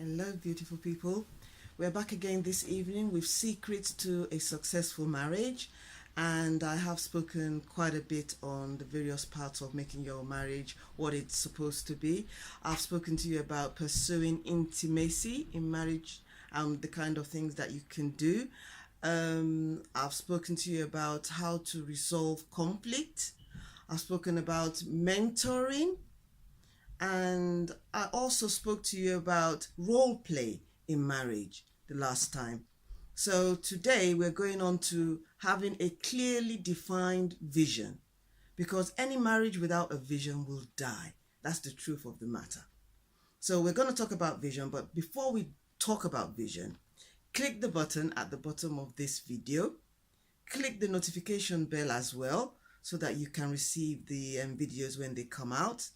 Hello, beautiful people. We're back again this evening with Secrets to a Successful Marriage. And I have spoken quite a bit on the various parts of making your marriage what it's supposed to be. I've spoken to you about pursuing intimacy in marriage and the kind of things that you can do. I've spoken to you about how to resolve conflict. I've spoken about mentoring, and I also spoke to you about role play in marriage the last time. So today we're going on to having a clearly defined vision, because any marriage without a vision will die. That's the truth of the matter. So we're going to talk about vision, but before we talk about vision, click the button at the bottom of this video. Click the notification bell as well so that you can receive the videos when they come out,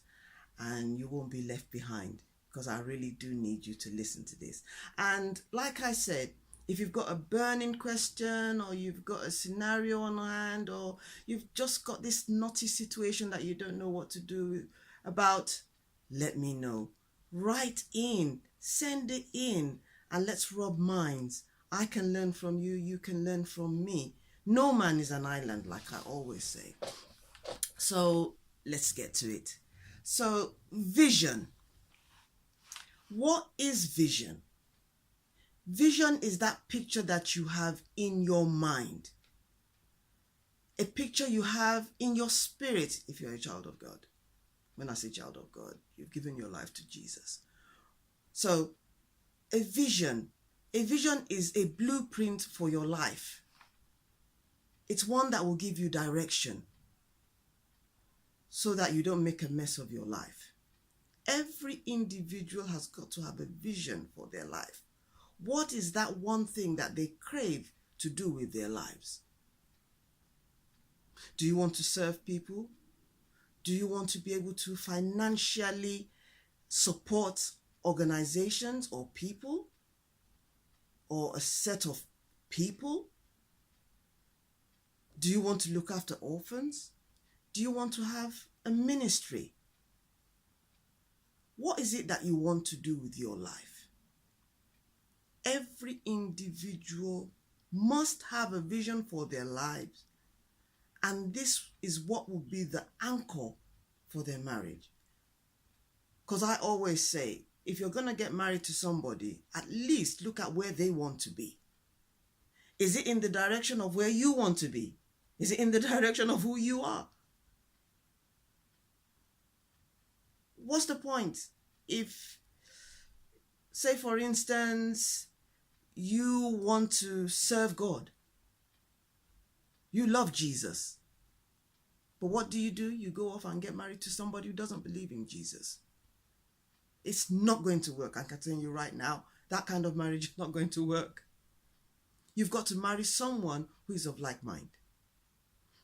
and you won't be left behind, because I really do need you to listen to this. And like I said, if you've got a burning question, or you've got a scenario on hand, or you've just got this knotty situation that you don't know what to do about, let me know. Write in, send it in, and let's rub minds. I can learn from you, you can learn from me. No man is an island, like I always say. So let's get to it. So, vision. What is vision? Vision is that picture that you have in your mind. A picture you have in your spirit if you're a child of God. When I say child of God, you've given your life to Jesus. So, a vision is a blueprint for your life. It's one that will give you direction, so that you don't make a mess of your life. Every individual has got to have a vision for their life. What is that one thing that they crave to do with their lives? Do you want to serve people? Do you want to be able to financially support organizations or people, or a set of people? Do you want to look after orphans? Do you want to have a ministry? What is it that you want to do with your life? Every individual must have a vision for their lives, and this is what will be the anchor for their marriage. Because I always say, if you're going to get married to somebody, at least look at where they want to be. Is it in the direction of where you want to be? Is it in the direction of who you are? What's the point if, say for instance, you want to serve God? You love Jesus. But what do? You go off and get married to somebody who doesn't believe in Jesus. It's not going to work. I can tell you right now, that kind of marriage is not going to work. You've got to marry someone who is of like mind.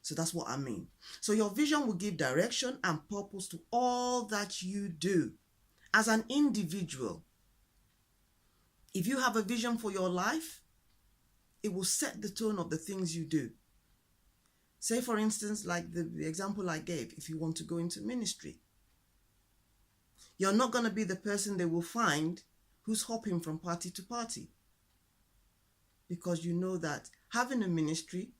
So that's what I mean. So your vision will give direction and purpose to all that you do as an individual. If you have a vision for your life, it will set the tone of the things you do. Say, for instance, like the example I gave, if you want to go into ministry, you're not going to be the person they will find who's hopping from party to party, because you know that having a ministry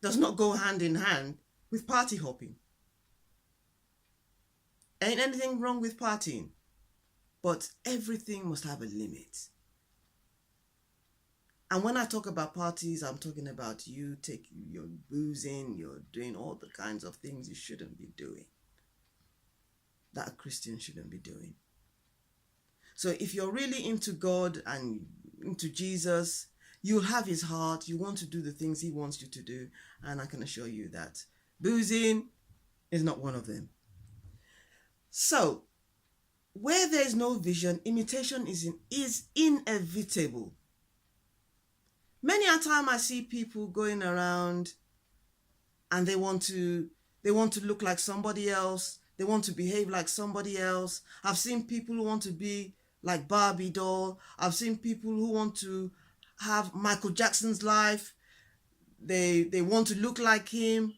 does not go hand in hand with party hopping. Ain't anything wrong with partying, but everything must have a limit. And when I talk about parties, I'm talking about you're boozing, you're doing all the kinds of things you shouldn't be doing, that a Christian shouldn't be doing. So if you're really into God and into Jesus, you'll have his heart. You want to do the things he wants you to do. And I can assure you that boozing is not one of them. So, where there is no vision, imitation is inevitable. Many a time I see people going around and they want to look like somebody else. They want to behave like somebody else. I've seen people who want to be like Barbie doll. I've seen people who want to have Michael Jackson's life. They want to look like him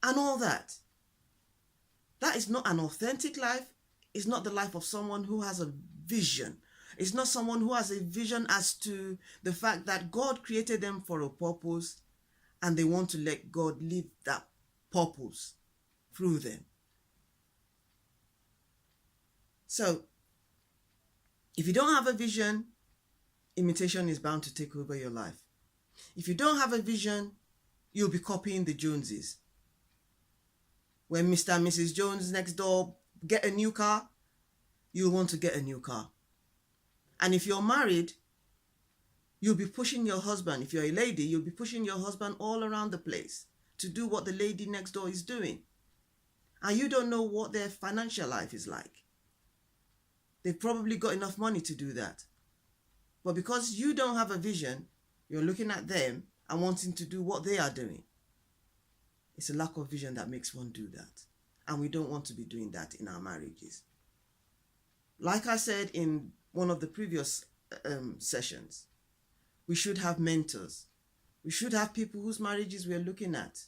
and all that. That is not an authentic life. is not the life of someone who has a vision. It's not someone who has a vision as to the fact that God created them for a purpose and they want to let God live that purpose through them. So, if you don't have a vision, imitation is bound to take over your life. If you don't have a vision, you'll be copying the Joneses. When Mr. and Mrs. Jones next door get a new car, you'll want to get a new car. And if you're married, you'll be pushing your husband. If you're a lady, you'll be pushing your husband all around the place to do what the lady next door is doing. And you don't know what their financial life is like. They've probably got enough money to do that. But because you don't have a vision, you're looking at them and wanting to do what they are doing. It's a lack of vision that makes one do that. And we don't want to be doing that in our marriages. Like I said in one of the previous sessions, we should have mentors. We should have people whose marriages we're looking at,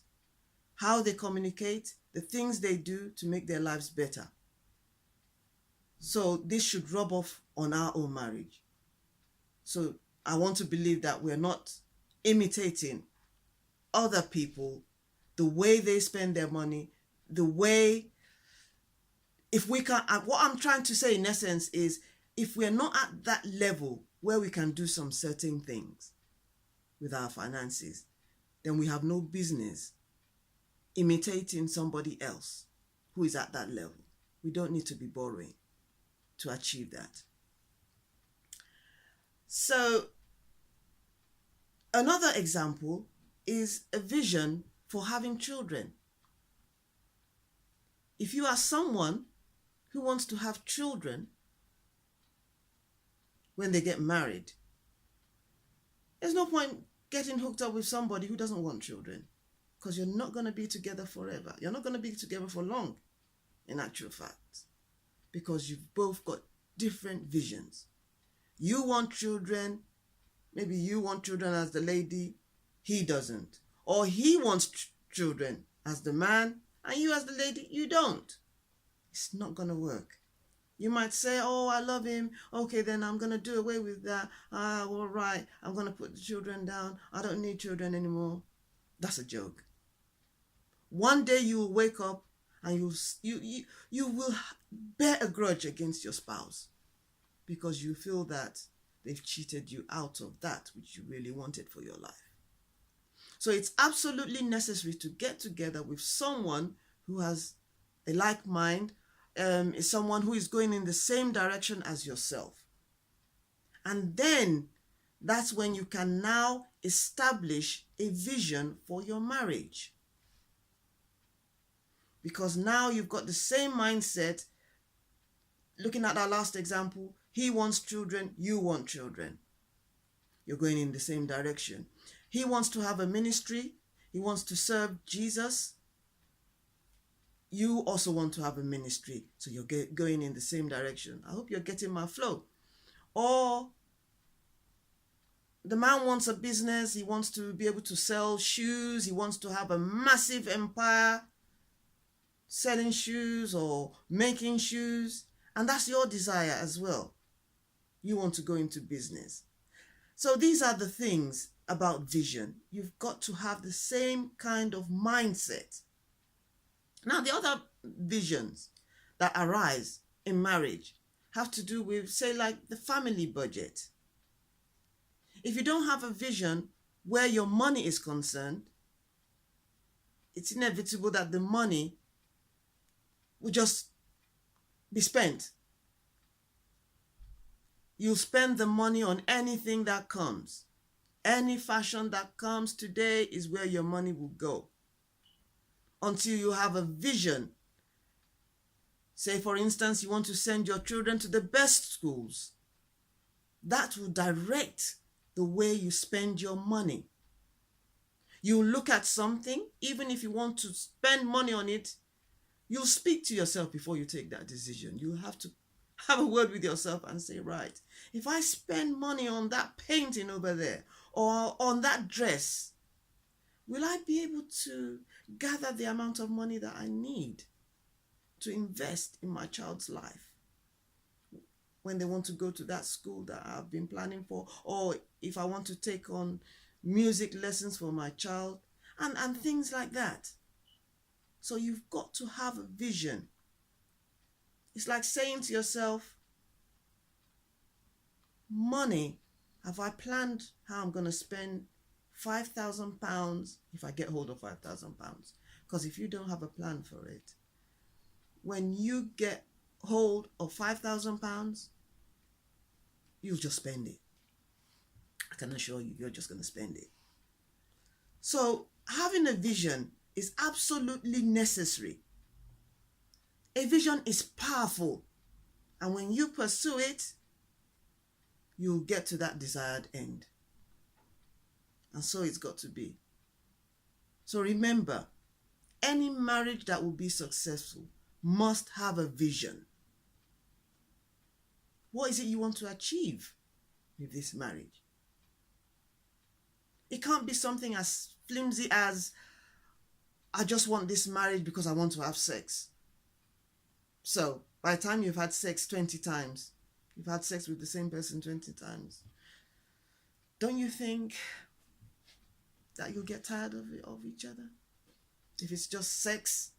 how they communicate, the things they do to make their lives better. So this should rub off on our own marriage. So I want to believe that we're not imitating other people, the way they spend their money, the way, if we can, what I'm trying to say in essence is, if we're not at that level where we can do some certain things with our finances, then we have no business imitating somebody else who is at that level. We don't need to be borrowing to achieve that. So another example is a vision for having children. If you are someone who wants to have children when they get married, there's no point getting hooked up with somebody who doesn't want children, because you're not going to be together forever. You're not going to be together for long, in actual fact, because you've both got different visions. You want children, maybe you want children as the lady, he doesn't. Or he wants children as the man, and you as the lady, you don't. It's not going to work. You might say, oh, I love him. Okay, then I'm going to do away with that. All right, I'm going to put the children down. I don't need children anymore. That's a joke. One day you will wake up and you will bear a grudge against your spouse because you feel that they've cheated you out of that which you really wanted for your life. So it's absolutely necessary to get together with someone who has a like mind, is someone who is going in the same direction as yourself. And then that's when you can now establish a vision for your marriage. Because now you've got the same mindset. Looking at our last example, he wants children, you want children. You're going in the same direction. He wants to have a ministry. He wants to serve Jesus. You also want to have a ministry. So you're going in the same direction. I hope you're getting my flow. Or the man wants a business. He wants to be able to sell shoes. He wants to have a massive empire selling shoes or making shoes. And that's your desire as well. You want to go into business. So these are the things about vision. You've got to have the same kind of mindset. Now, the other visions that arise in marriage have to do with, say, like the family budget. If you don't have a vision where your money is concerned, it's inevitable that the money will just be spent. You'll spend the money on anything that comes. Any fashion that comes today is where your money will go. Until you have a vision. Say, for instance, you want to send your children to the best schools. That will direct the way you spend your money. You look at something, even if you want to spend money on it, you'll speak to yourself before you take that decision. You have to have a word with yourself and say, right, if I spend money on that painting over there or on that dress, will I be able to gather the amount of money that I need to invest in my child's life? when they want to go to that school that I've been planning for, or if I want to take on music lessons for my child, and things like that. So you've got to have a vision. It's like saying to yourself, money, have I planned how I'm going to spend £5,000 if I get hold of £5,000? Because if you don't have a plan for it, when you get hold of £5,000, you'll just spend it. I can assure you, you're just going to spend it. So having a vision is absolutely necessary. A vision is powerful, and when you pursue it, you'll get to that desired end. And so it's got to be. So remember, any marriage that will be successful must have a vision. What is it you want to achieve with this marriage? It can't be something as flimsy as, I just want this marriage because I want to have sex. So by the time you've had sex 20 times, you've had sex with the same person 20 times, don't you think that you'll get tired of each other? If it's just sex,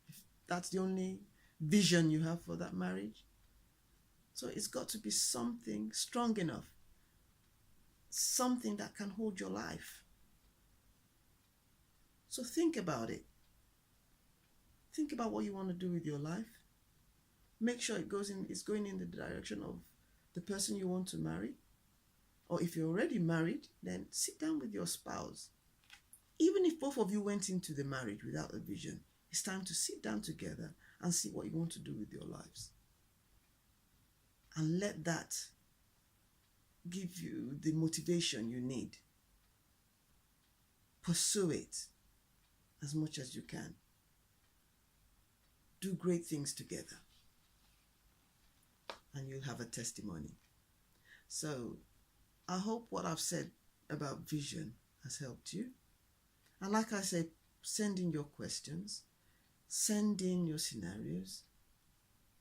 if that's the only vision you have for that marriage. So it's got to be something strong enough, something that can hold your life. So think about it. Think about what you want to do with your life. Make sure it's going in the direction of the person you want to marry. Or if you're already married, then sit down with your spouse. Even if both of you went into the marriage without a vision, it's time to sit down together and see what you want to do with your lives. And let that give you the motivation you need. Pursue it as much as you can. Do great things together, and you'll have a testimony. So I hope what I've said about vision has helped you. And like I said, send in your questions, send in your scenarios,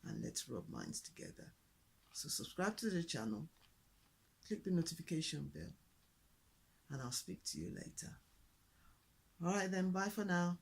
and let's rub minds together. So subscribe to the channel, click the notification bell, and I'll speak to you later. All right then, bye for now.